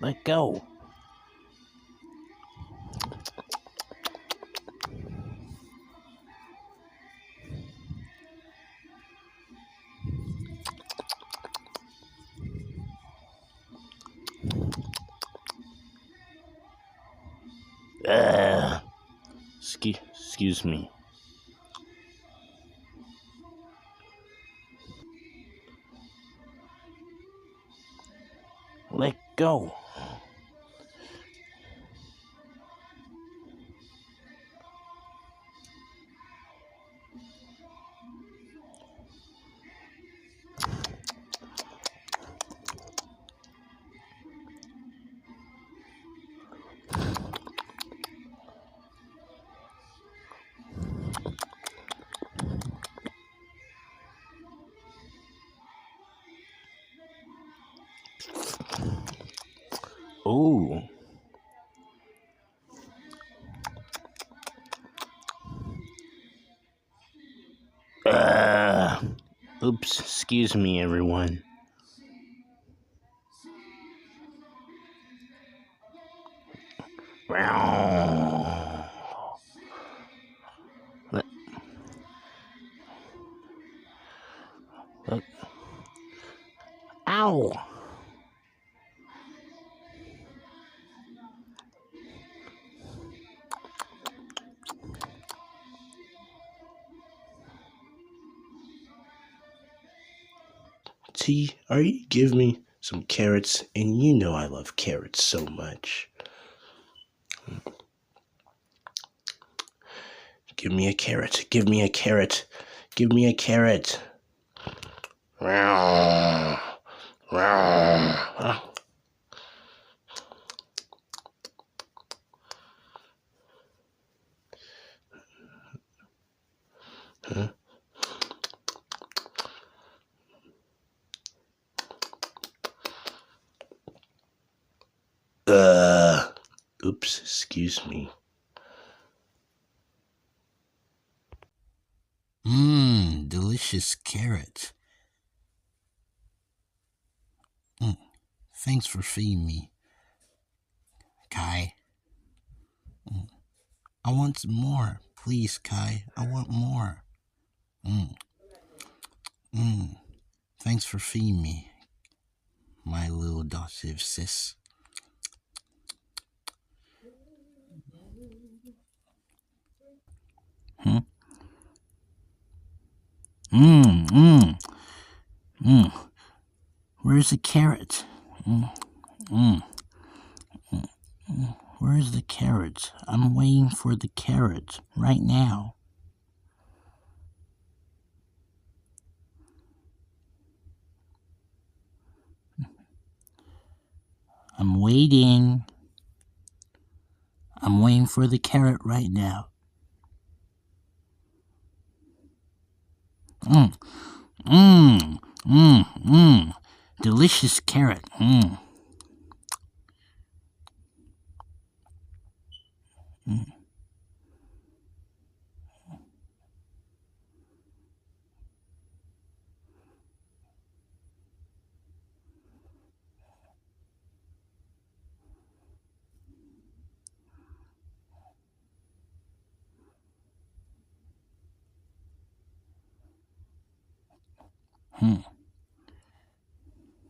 Let go. Excuse me. Let go. Ooh. Oops, excuse me, everyone. Look. Ow! T, are you give me some carrots? And you know I love carrots so much. Give me a carrot. Give me a carrot. Give me a carrot. Huh? Oops, excuse me. Delicious carrot. Thanks for feeding me, Kai. I want some more. Please, Kai. I want more. Thanks for feeding me, my little adoptive sis. Where's the carrot? Where's the carrot? I'm waiting for the carrot right now. I'm waiting. I'm waiting for the carrot right now. Delicious carrot.